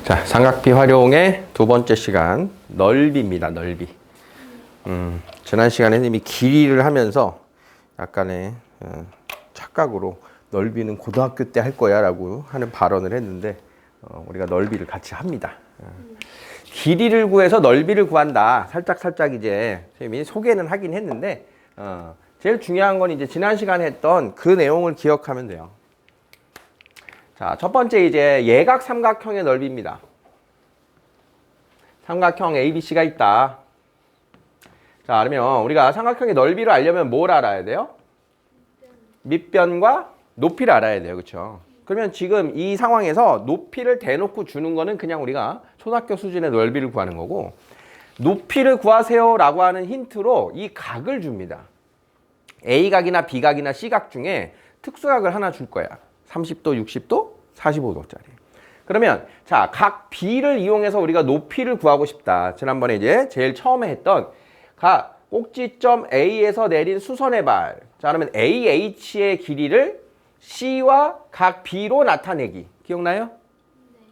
자, 삼각비 활용의 두 번째 시간, 넓이입니다. 넓이. 지난 시간에는 이미 길이를 하면서 약간의 착각으로 넓이는 고등학교 때 할 거야 라고 하는 발언을 했는데 우리가 넓이를 같이 합니다. 길이를 구해서 넓이를 구한다. 살짝 이제 선생님이 소개는 하긴 했는데 제일 중요한 건 이제 지난 시간에 했던 그 내용을 기억하면 돼요. 자, 첫 번째 이제 예각 삼각형의 넓이입니다. 삼각형 ABC가 있다. 자, 그러면 우리가 삼각형의 넓이를 알려면 뭘 알아야 돼요? 밑변과 높이를 알아야 돼요. 그렇죠? 그러면 지금 이 상황에서 높이를 대놓고 주는 거는 그냥 우리가 초등학교 수준의 넓이를 구하는 거고, 높이를 구하세요 라고 하는 힌트로 이 각을 줍니다. A각이나 B각이나 C각 중에 특수각을 하나 줄 거야. 30도, 60도, 45도짜리. 그러면 자, 각 B를 이용해서 우리가 높이를 구하고 싶다. 지난번에 이제 제일 처음에 했던 각 꼭지점 A에서 내린 수선의 발. 자, 그러면 AH의 길이를 C와 각 B로 나타내기. 기억나요?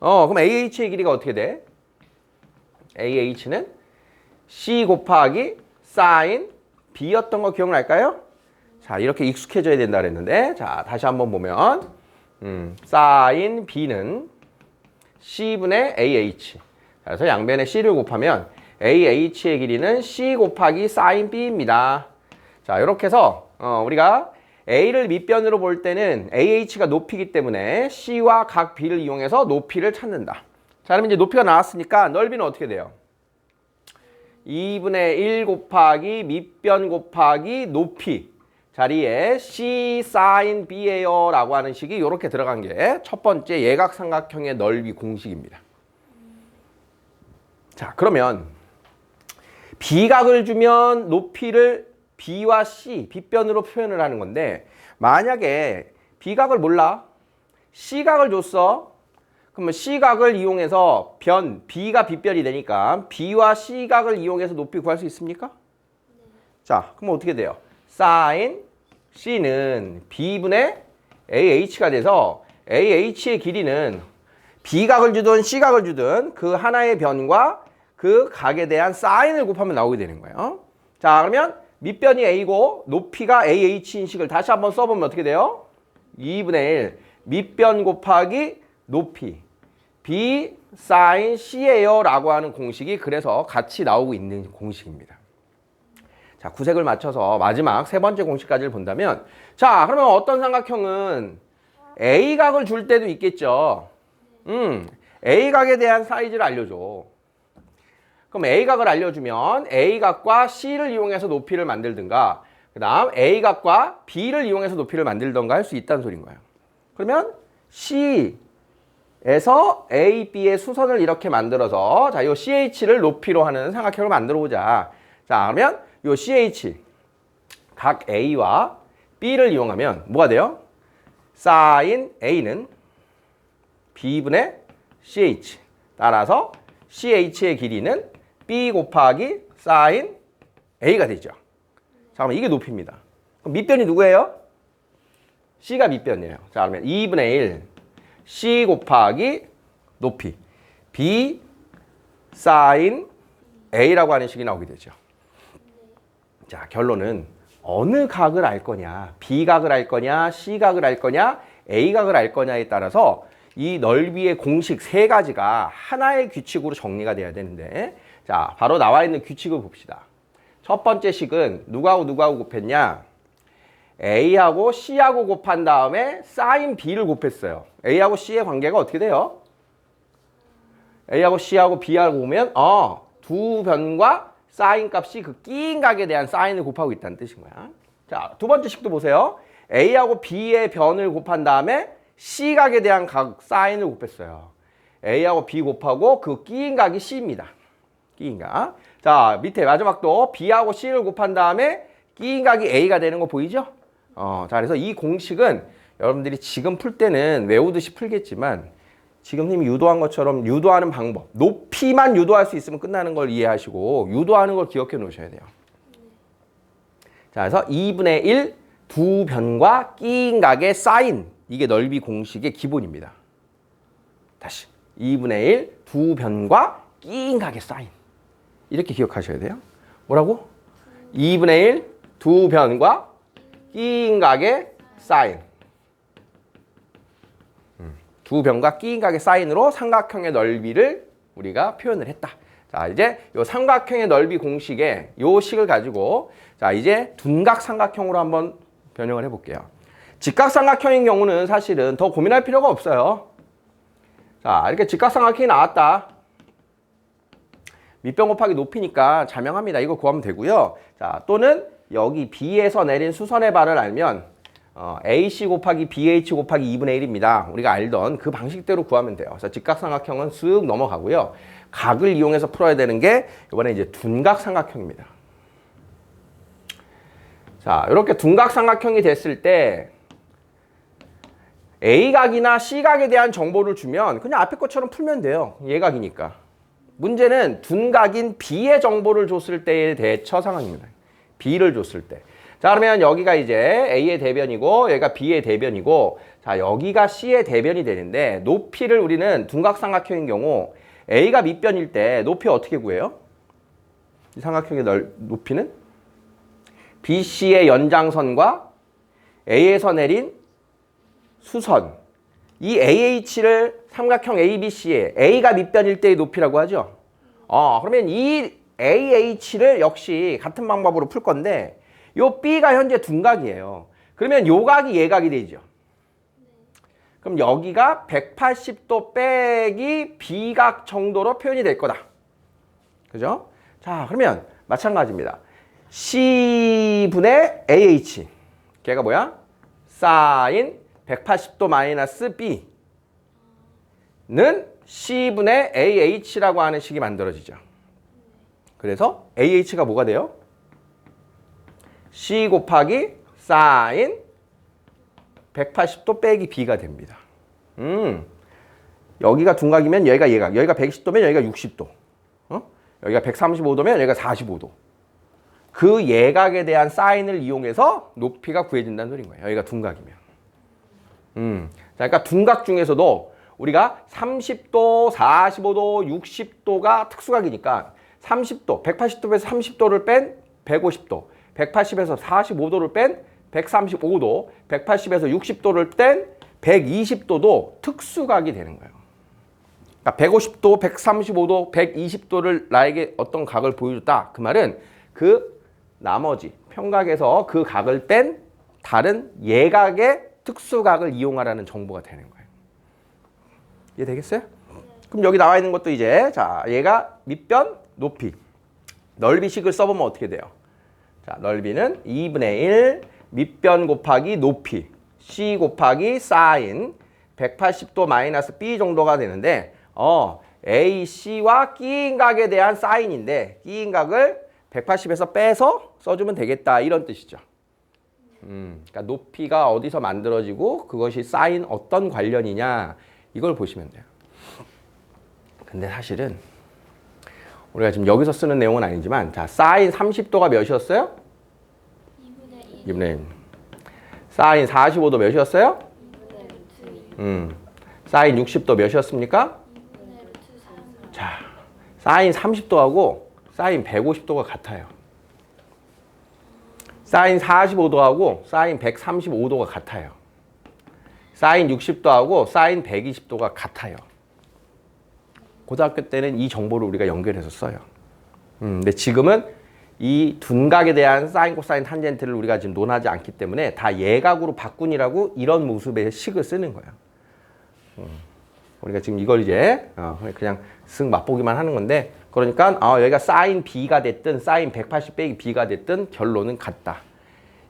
그럼 AH의 길이가 어떻게 돼? AH는 C 곱하기 사인 B였던 거 기억날까요? 자, 이렇게 익숙해져야 된다 그랬는데, 자, 다시 한번 보면 사인 B는 C분의 AH. 그래서 양변에 C를 곱하면 AH의 길이는 C 곱하기 사인 B입니다. 자, 이렇게 해서 우리가 A를 밑변으로 볼 때는 AH가 높이기 때문에 C와 각 B를 이용해서 높이를 찾는다. 자, 그러면 이제 높이가 나왔으니까 넓이는 어떻게 돼요? 2분의 1 곱하기 밑변 곱하기 높이 자리에 C 사인 B예요 라고 하는 식이 이렇게 들어간 게 첫 번째 예각삼각형의 넓이 공식입니다. 자, 그러면 B각을 주면 높이를 B와 C, B변으로 표현을 하는 건데, 만약에 B각을 몰라? C각을 줬어? 그러면 C각을 이용해서 B가 B변이 되니까 B와 C각을 이용해서 높이 구할 수 있습니까? 자, 그럼 어떻게 돼요? 사인 C는 B분의 AH가 돼서 AH의 길이는 B각을 주든 C각을 주든 그 하나의 변과 그 각에 대한 사인을 곱하면 나오게 되는 거예요. 자, 그러면 밑변이 A고 높이가 AH인 식을 다시 한번 써보면 어떻게 돼요? 2분의 1 밑변 곱하기 높이 B 사인 C예요 라고 하는 공식이 그래서 같이 나오고 있는 공식입니다. 자, 구색을 맞춰서 마지막 세 번째 공식까지를 본다면, 자, 그러면 어떤 삼각형은 A각을 줄 때도 있겠죠. A각에 대한 사이즈를 알려줘. 그럼 A각을 알려주면 A각과 C를 이용해서 높이를 만들든가, 그 다음 A각과 B를 이용해서 높이를 만들든가 할 수 있다는 소린 거예요. 그러면 C에서 A, B의 수선을 이렇게 만들어서, 자, 이 CH를 높이로 하는 삼각형을 만들어 보자. 자, 그러면 이 CH, 각 A와 B를 이용하면 뭐가 돼요? 사인 A는 B분의 CH. 따라서 CH의 길이는 B 곱하기 사인 A가 되죠. 자, 그러면 이게 높이입니다. 그럼 밑변이 누구예요? C가 밑변이에요. 자, 그러면 2분의 1 C 곱하기 높이 B 사인 A라고 하는 식이 나오게 되죠. 자, 결론은 어느 각을 알 거냐, B각을 알 거냐, C각을 알 거냐, A각을 알 거냐에 따라서 이 넓이의 공식 세 가지가 하나의 규칙으로 정리가 돼야 되는데, 자, 바로 나와 있는 규칙을 봅시다. 첫 번째 식은 누구하고 곱했냐? A하고 C하고 곱한 다음에 사인 B를 곱했어요. A하고 C의 관계가 어떻게 돼요? A하고 C하고 B하고 보면 두 변과 사인 값이 그 끼인 각에 대한 사인을 곱하고 있다는 뜻인 거야. 자, 두 번째 식도 보세요. A하고 B의 변을 곱한 다음에 C각에 대한 각 사인을 곱했어요. A하고 B 곱하고 그 끼인 각이 C입니다. 끼인 각. 자, 밑에 마지막도 B하고 C를 곱한 다음에 끼인 각이 A가 되는 거 보이죠? 자, 그래서 이 공식은 여러분들이 지금 풀 때는 외우듯이 풀겠지만, 지금 님이 유도한 것처럼 유도하는 방법, 높이만 유도할 수 있으면 끝나는 걸 이해하시고 유도하는 걸 기억해 놓으셔야 돼요. 자, 그래서 2분의 1 두 변과 끼인 각의 사인, 이게 넓이 공식의 기본입니다. 다시 2분의 1 두 변과 끼인 각의 사인. 이렇게 기억하셔야 돼요. 뭐라고? 2분의 1 두 변과 끼인 각의 사인. 두 변과 끼인 각의 사인으로 삼각형의 넓이를 우리가 표현을 했다. 자, 이제 이 삼각형의 넓이 공식에 이 식을 가지고 자, 이제 둔각 삼각형으로 한번 변형을 해볼게요. 직각 삼각형인 경우는 사실은 더 고민할 필요가 없어요. 자, 이렇게 직각 삼각형이 나왔다. 밑변 곱하기 높이니까 자명합니다. 이거 구하면 되고요. 자, 또는 여기 B에서 내린 수선의 발을 알면 AC 곱하기 BH 곱하기 2분의 1입니다. 우리가 알던 그 방식대로 구하면 돼요. 그래서 직각삼각형은 쓱 넘어가고요. 각을 이용해서 풀어야 되는 게 이번에 이제 둔각삼각형입니다. 자, 이렇게 둔각삼각형이 됐을 때 A각이나 C각에 대한 정보를 주면 그냥 앞에 것처럼 풀면 돼요. 얘각이니까. 문제는 둔각인 B의 정보를 줬을 때의 대처 상황입니다. B를 줬을 때. 자, 그러면 여기가 이제 A의 대변이고 여기가 B의 대변이고 자, 여기가 C의 대변이 되는데 높이를 우리는 둔각삼각형인 경우 A가 밑변일 때 높이 어떻게 구해요? 이 삼각형의 높이는 BC의 연장선과 A에서 내린 수선 이 AH를 삼각형 ABC의 A가 밑변일 때의 높이라고 하죠. 그러면 이 AH를 역시 같은 방법으로 풀 건데 요 B가 현재 둔각이에요. 그러면 요 각이 얘각이 되죠. 그럼 여기가 180도 빼기 B각 정도로 표현이 될 거다. 그죠? 자, 그러면 마찬가지입니다. C분의 AH. 걔가 뭐야? 사인 180도 마이너스 B는 C분의 AH라고 하는 식이 만들어지죠. 그래서 AH가 뭐가 돼요? C 곱하기 사인 180도 빼기 B가 됩니다. 여기가 둔각이면 여기가 얘각, 여기가 120도면 여기가 60도, 여기가 135도면 여기가 45도. 그 예각에 대한 사인을 이용해서 높이가 구해진다는 소린 거예요. 여기가 둔각이면. 자, 그러니까 둔각 중에서도 우리가 30도, 45도, 60도가 특수각이니까 30도, 180도에서 30도를 뺀 150도, 180에서 45도를 뺀 135도, 180에서 60도를 뺀 120도도 특수각이 되는 거예요. 그러니까 150도, 135도, 120도를 나에게 어떤 각을 보여줬다. 그 말은 그 나머지 평각에서 그 각을 뺀 다른 예각의 특수각을 이용하라는 정보가 되는 거예요. 이해되겠어요? 그럼 여기 나와 있는 것도 이제 자, 얘가 밑변, 높이. 넓이식을 써보면 어떻게 돼요? 자, 넓이는 2분의 1 밑변 곱하기 높이 C 곱하기 사인 180도 마이너스 B 정도가 되는데 AC와 끼인 각에 대한 사인인데 끼인 각을 180에서 빼서 써주면 되겠다 이런 뜻이죠. 그러니까 높이가 어디서 만들어지고 그것이 사인 어떤 관련이냐 이걸 보시면 돼요. 근데 사실은 우리가 지금 여기서 쓰는 내용은 아니지만 자, 사인 30도가 몇이었어요? 2분의 1. 사인 45도 몇이었어요? 2분의 1. 사인 60도 몇이었습니까? 2분의 1. 자, 사인 30도하고 사인 150도가 같아요. 사인 45도하고 사인 135도가 같아요. 사인 60도하고 사인 120도가 같아요. 고등학교 때는 이 정보를 우리가 연결해서 써요. 근데 지금은 이 둔각에 대한 사인, 코사인, 탄젠트를 우리가 지금 논하지 않기 때문에 다 예각으로 바꾸니라고 이런 모습의 식을 쓰는 거예요. 우리가 지금 이걸 이제 그냥 쓱 맛보기만 하는 건데 그러니까 여기가 사인 B가 됐든 사인 180 빼기 B가 됐든 결론은 같다.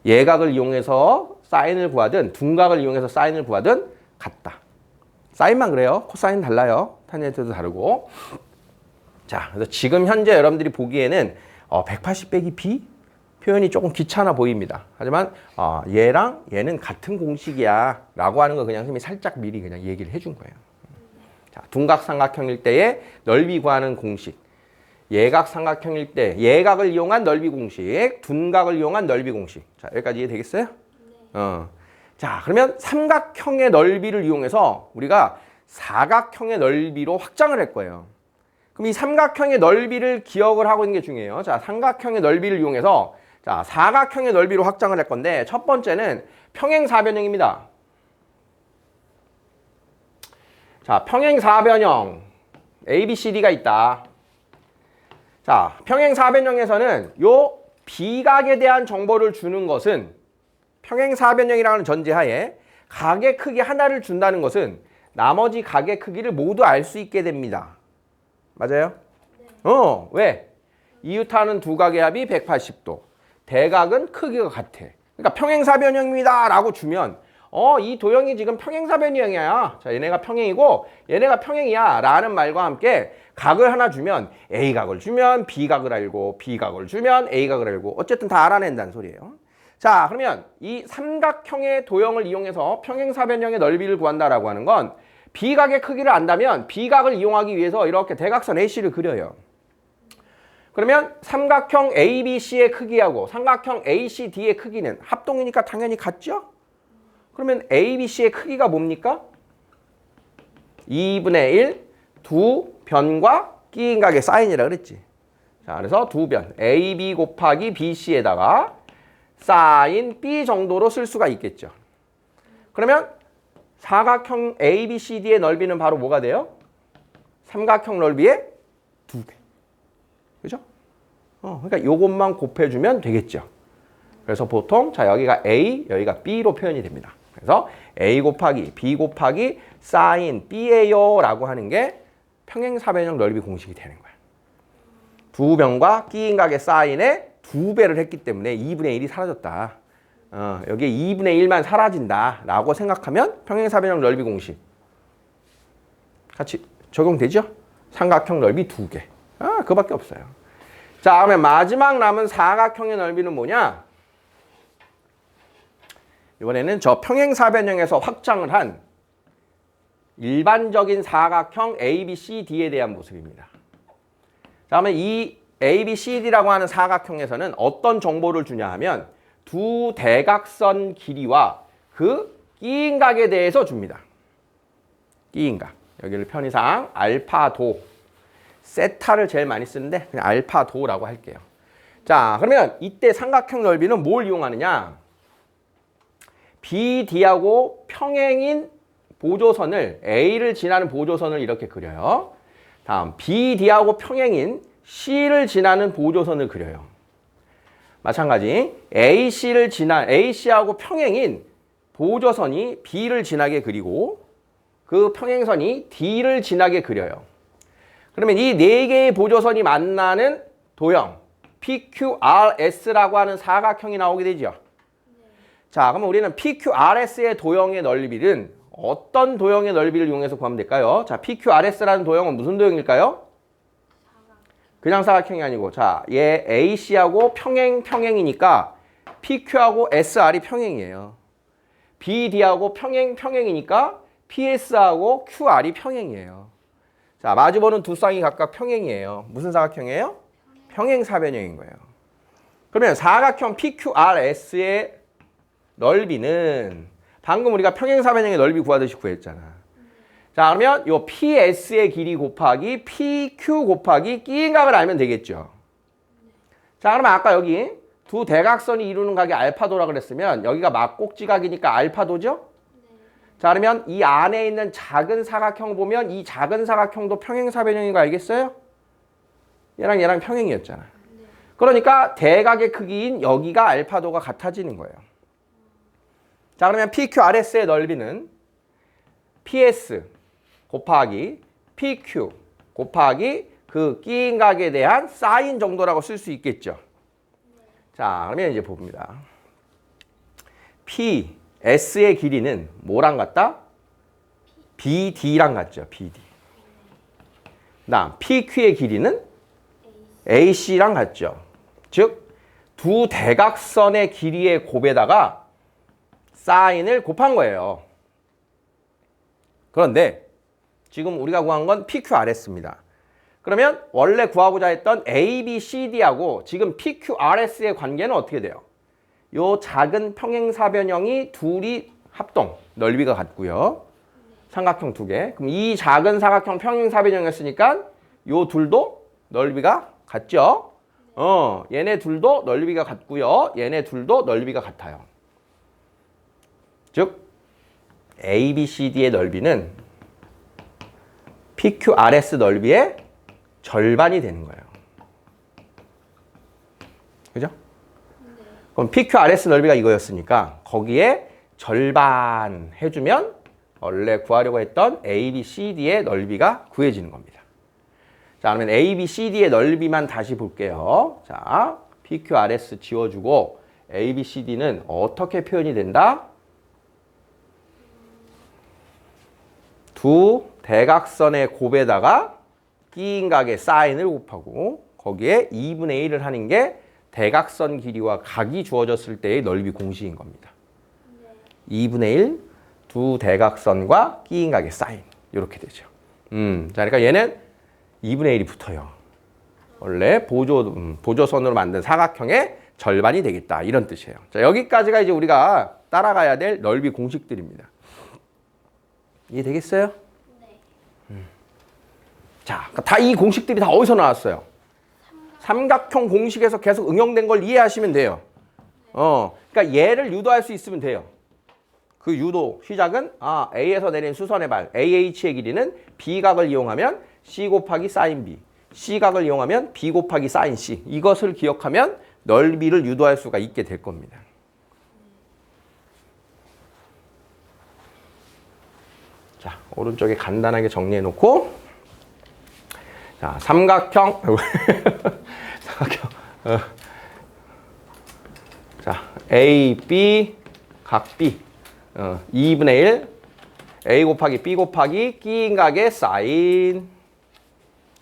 예각을 이용해서 사인을 구하든 둔각을 이용해서 사인을 구하든 같다. 사인만 그래요. 코사인 달라요. 탄젠트도 다르고. 자, 그래서 지금 현재 여러분들이 보기에는 180 빼기 B 표현이 조금 귀찮아 보입니다. 하지만 얘랑 얘는 같은 공식이야 라고 하는 거 그냥 선생님이 살짝 미리 그냥 얘기를 해준 거예요. 자, 둔각 삼각형일 때의 넓이 구하는 공식. 예각 삼각형일 때 예각을 이용한 넓이 공식, 둔각을 이용한 넓이 공식. 자, 여기까지 이해되겠어요? 네. 자, 그러면 삼각형의 넓이를 이용해서 우리가 사각형의 넓이로 확장을 할 거예요. 그럼 이 삼각형의 넓이를 기억을 하고 있는 게 중요해요. 자, 삼각형의 넓이를 이용해서 자, 사각형의 넓이로 확장을 할 건데 첫 번째는 평행사변형입니다. 자, 평행사변형 ABCD가 있다. 자, 평행사변형에서는 요 비각에 대한 정보를 주는 것은 평행사변형이라는 전제하에 각의 크기 하나를 준다는 것은 나머지 각의 크기를 모두 알 수 있게 됩니다. 맞아요? 네. 왜? 이웃하는 두 각의 합이 180도. 대각은 크기가 같아. 그러니까 평행사변형입니다 라고 주면 이 도형이 지금 평행사변형이야. 자, 얘네가 평행이고 얘네가 평행이야 라는 말과 함께 각을 하나 주면 A각을 주면 B각을 알고 B각을 주면 A각을 알고 어쨌든 다 알아낸다는 소리예요. 자, 그러면 이 삼각형의 도형을 이용해서 평행사변형의 넓이를 구한다라고 하는 건 B각의 크기를 안다면 B각을 이용하기 위해서 이렇게 대각선 AC를 그려요. 그러면 삼각형 ABC의 크기하고 삼각형 ACD의 크기는 합동이니까 당연히 같죠? 그러면 ABC의 크기가 뭡니까? 2분의 1 두 변과 끼인각의 사인이라 그랬지. 자, 그래서 두 변 AB 곱하기 BC에다가 사인 B 정도로 쓸 수가 있겠죠. 그러면 사각형 ABCD의 넓이는 바로 뭐가 돼요? 삼각형 넓이의 2배. 그죠? 그러니까 요것만 곱해주면 되겠죠. 그래서 보통 자 여기가 A, 여기가 B로 표현이 됩니다. 그래서 A 곱하기 B 곱하기 사인 B예요 라고 하는 게 평행사변형 넓이 공식이 되는 거야. 두 변과 끼인각의 사인에 2배를 했기 때문에 2분의 1이 사라졌다. 여기에 2분의 1만 사라진다 라고 생각하면 평행사변형 넓이 공식 같이 적용되죠? 삼각형 넓이 2개. 그거밖에 없어요. 자, 그러면 마지막 남은 사각형의 넓이는 뭐냐? 이번에는 저 평행사변형에서 확장을 한 일반적인 사각형 ABCD에 대한 모습입니다. 자, 그러면 이 ABCD라고 하는 사각형에서는 어떤 정보를 주냐 하면 두 대각선 길이와 그 끼인각에 대해서 줍니다. 끼인각. 여기를 편의상 알파도, 세타를 제일 많이 쓰는데 그냥 알파도라고 할게요. 자, 그러면 이때 삼각형 넓이는 뭘 이용하느냐? BD하고 평행인 보조선을 A를 지나는 보조선을 이렇게 그려요. 다음 BD하고 평행인 C를 지나는 보조선을 그려요. 마찬가지 AC하고 평행인 보조선이 B를 지나게 그리고 그 평행선이 D를 지나게 그려요. 그러면 이 네 개의 보조선이 만나는 도형 PQRS라고 하는 사각형이 나오게 되죠. 자, 그러면 우리는 PQRS의 도형의 넓이는 어떤 도형의 넓이를 이용해서 구하면 될까요? 자, PQRS라는 도형은 무슨 도형일까요? 그냥 사각형이 아니고 자, 얘 AC하고 평행이니까 PQ하고 SR이 평행이에요. BD하고 평행이니까 PS하고 QR이 평행이에요. 자, 마주보는 두 쌍이 각각 평행이에요. 무슨 사각형이에요? 평행사변형인 거예요. 그러면 사각형 PQRS의 넓이는 방금 우리가 평행사변형의 넓이 구하듯이 구했잖아. 자, 그러면 요 PS의 길이 곱하기 PQ 곱하기 끼인각을 알면 되겠죠. 자, 그러면 아까 여기 두 대각선이 이루는 각이 알파도라 그랬으면 여기가 막꼭지각이니까 알파도죠? 자, 그러면 이 안에 있는 작은 사각형 보면 이 작은 사각형도 평행사변형인 거 알겠어요? 얘랑 평행이었잖아. 그러니까 대각의 크기인 여기가 알파도가 같아지는 거예요. 자, 그러면 PQRS의 넓이는 PS 곱하기 PQ 곱하기 그 끼인각에 대한 사인 정도라고 쓸 수 있겠죠. 자, 그러면 이제 봅니다. PS의 길이는 뭐랑 같다? BD랑 같죠. BD. 다음 PQ의 길이는 AC랑 같죠. 즉, 두 대각선의 길이의 곱에다가 사인을 곱한 거예요. 그런데 지금 우리가 구한 건 PQRS입니다. 그러면 원래 구하고자 했던 ABCD하고 지금 PQRS의 관계는 어떻게 돼요? 요 작은 평행사변형이 둘이 합동, 넓이가 같고요. 삼각형 두 개. 그럼 이 작은 사각형 평행사변형이었으니까 요 둘도 넓이가 같죠? 얘네 둘도 넓이가 같고요. 얘네 둘도 넓이가 같아요. 즉 ABCD의 넓이는 PQRS 넓이의 절반이 되는 거예요. 그죠? 그럼 PQRS 넓이가 이거였으니까 거기에 절반 해주면 원래 구하려고 했던 ABCD의 넓이가 구해지는 겁니다. 자, 그러면 ABCD의 넓이만 다시 볼게요. 자, PQRS 지워주고 ABCD는 어떻게 표현이 된다? 두 대각선의 곱에다가 끼인각의 사인을 곱하고 거기에 2분의 1을 하는 게 대각선 길이와 각이 주어졌을 때의 넓이 공식인 겁니다. 2분의 1, 두 대각선과 끼인각의 사인 이렇게 되죠. 자, 그러니까 얘는 2분의 1이 붙어요. 원래 보조선으로 만든 사각형의 절반이 되겠다 이런 뜻이에요. 자, 여기까지가 이제 우리가 따라가야 될 넓이 공식들입니다. 이해되겠어요? 네. 자, 다 이 공식들이 다 어디서 나왔어요? 삼각형 공식에서 계속 응용된 걸 이해하시면 돼요. 그러니까 얘를 유도할 수 있으면 돼요. 그 유도 시작은 A에서 내린 수선의 발 AH의 길이는 B각을 이용하면 C 곱하기 사인 B, C각을 이용하면 B 곱하기 사인 C. 이것을 기억하면 넓이를 유도할 수가 있게 될 겁니다. 자, 오른쪽에 간단하게 정리해 놓고 자, 삼각형 삼각형 자, A, B, 각 B 2분의 1 A 곱하기 B 곱하기 끼인각의 사인.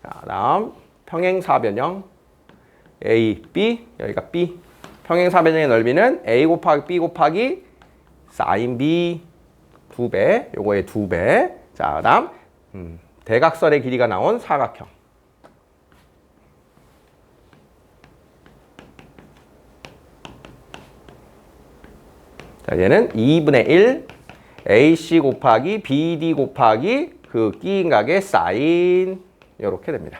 자, 다음 평행사변형 A, B 여기가 B 평행사변형의 넓이는 A 곱하기 B 곱하기 사인 B 2배 요거의 2배. 자, 다음 대각선의 길이가 나온 사각형. 자, 얘는 2분의 1 AC 곱하기 BD 곱하기 그 끼인각의 사인 이렇게 됩니다.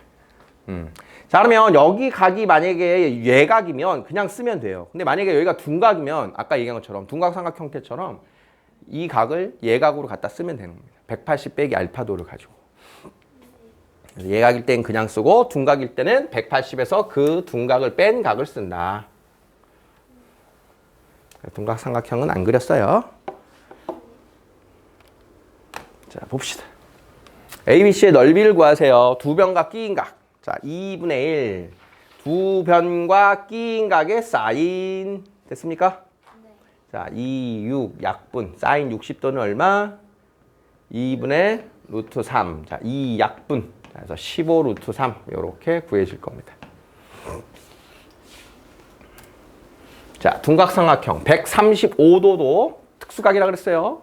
자, 그러면 여기 각이 만약에 예각이면 그냥 쓰면 돼요. 근데 만약에 여기가 둔각이면 아까 얘기한 것처럼 둔각삼각 형태처럼 이 각을 예각으로 갖다 쓰면 되는 겁니다. 180 빼기 알파도를 가지고. 예각일 땐 그냥 쓰고 둔각일 때는 180에서 그 둔각을 뺀 각을 쓴다. 둔각삼각형은 안 그렸어요. 자, 봅시다. ABC의 넓이를 구하세요. 두 변과 끼인각. 자, 2분의 1. 두 변과 끼인각의 사인. 됐습니까? 네. 자, 2, 6, 약분. 사인 60도는 얼마? 2분의 루트 3. 자, 2 약분. 그래서 15 루트 3. 이렇게 구해질 겁니다. 자, 둔각삼각형 135도도 특수각이라고 그랬어요.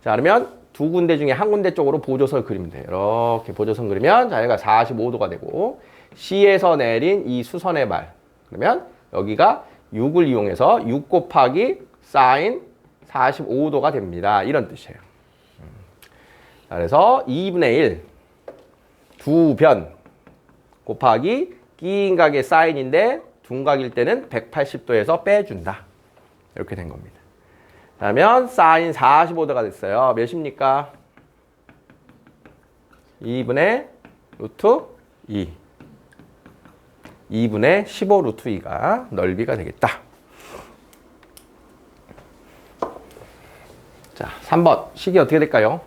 자, 그러면 두 군데 중에 한 군데 쪽으로 보조선을 그리면 돼요. 이렇게 보조선 그리면 자, 여기가 45도가 되고 C에서 내린 이 수선의 발. 그러면 여기가 6을 이용해서 6 곱하기 사인 45도가 됩니다. 이런 뜻이에요. 자, 그래서 2분의 1 두 변 곱하기 끼인각의 사인인데 둔각일 때는 180도에서 빼준다. 이렇게 된 겁니다. 그러면 사인 45도가 됐어요. 몇입니까? 2분의 루트 2. 2분의 15 루트 2가 넓이가 되겠다. 자, 3번. 식이 어떻게 될까요?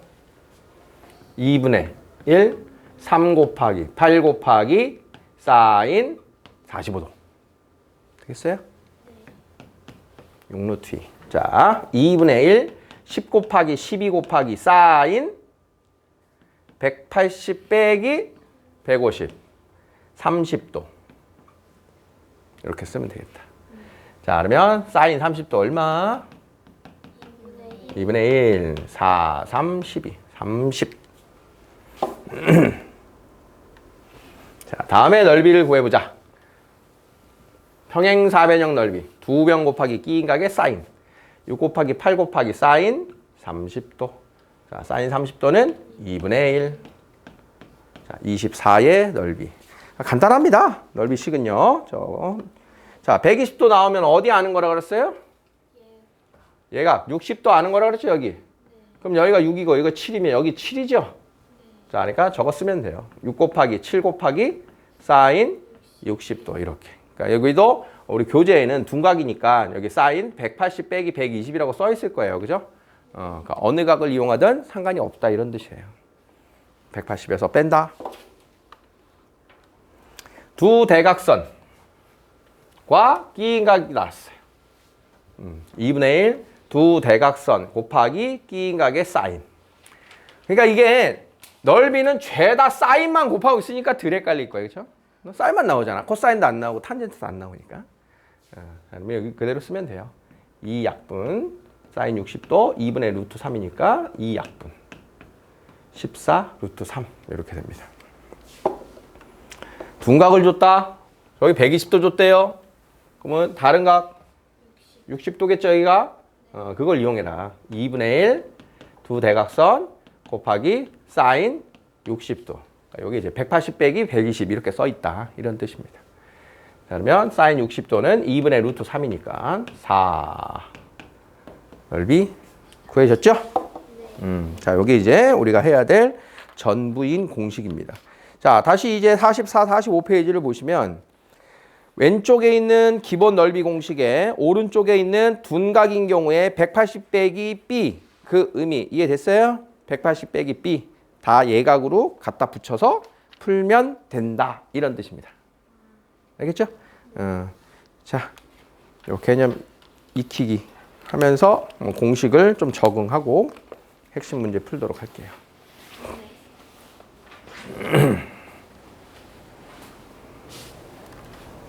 2분의 1, 3 곱하기 8 곱하기 사인 45도. 되겠어요? 6 루트 2. 자, 2분의 1, 10 곱하기 12 곱하기 사인 180 빼기 150, 30도. 이렇게 쓰면 되겠다. 자, 그러면 사인 30도 얼마? 2분의 1, 4, 3, 12, 30. 자, 다음에 넓이를 구해보자. 평행사변형 넓이. 두 변 곱하기 끼인각의 사인. 6 곱하기 8 곱하기 사인 30도. 자, 사인 30도는 2분의 1. 자, 24의 넓이. 간단합니다. 넓이 식은요. 자, 120도 나오면 어디 아는 거라 그랬어요? 얘가 60도 아는 거라 그랬죠, 여기. 그럼 여기가 6이고 이거 7이면 여기 7이죠. 자, 그러니까 저거 쓰면 돼요. 6 곱하기 7 곱하기 사인 60도 이렇게. 그러니까 여기도 우리 교재에는 둔각이니까 여기 사인 180 빼기 120이라고 써 있을 거예요. 그죠? 그러니까 어느 각을 이용하든 상관이 없다 이런 뜻이에요. 180에서 뺀다. 두 대각선과 끼인 각이 나왔어요. 2분의 1 두 대각선 곱하기 끼인 각의 사인. 그러니까 이게 넓이는 죄다 사인만 곱하고 있으니까 덜 헷갈릴 거예요. 그렇죠? 사인만 나오잖아. 코사인도 안 나오고 탄젠트도 안 나오니까. 그러면 여기 그대로 쓰면 돼요. 2약분 사인 60도 2분의 루트 3이니까 2약분 14 루트 3 이렇게 됩니다. 둔각을 줬다. 여기 120도 줬대요. 그러면 다른 각 60도겠죠 여기가? 그걸 이용해라. 2분의 1 두 대각선 곱하기 사인 60도. 그러니까 여기 이제 180 빼기 120 이렇게 써 있다. 이런 뜻입니다. 자, 그러면 사인 60도는 2분의 루트 3이니까 4 넓이 구해졌죠? 자, 여기 이제 우리가 해야 될 전부인 공식입니다. 자, 다시 이제 44, 45페이지를 보시면 왼쪽에 있는 기본 넓이 공식에 오른쪽에 있는 둔각인 경우에 180 빼기 B 그 의미 이해됐어요? 180 빼기 B 다 예각으로 갖다 붙여서 풀면 된다 이런 뜻입니다. 알겠죠? 자, 요 개념 익히기 하면서 공식을 좀 적응하고 핵심 문제 풀도록 할게요.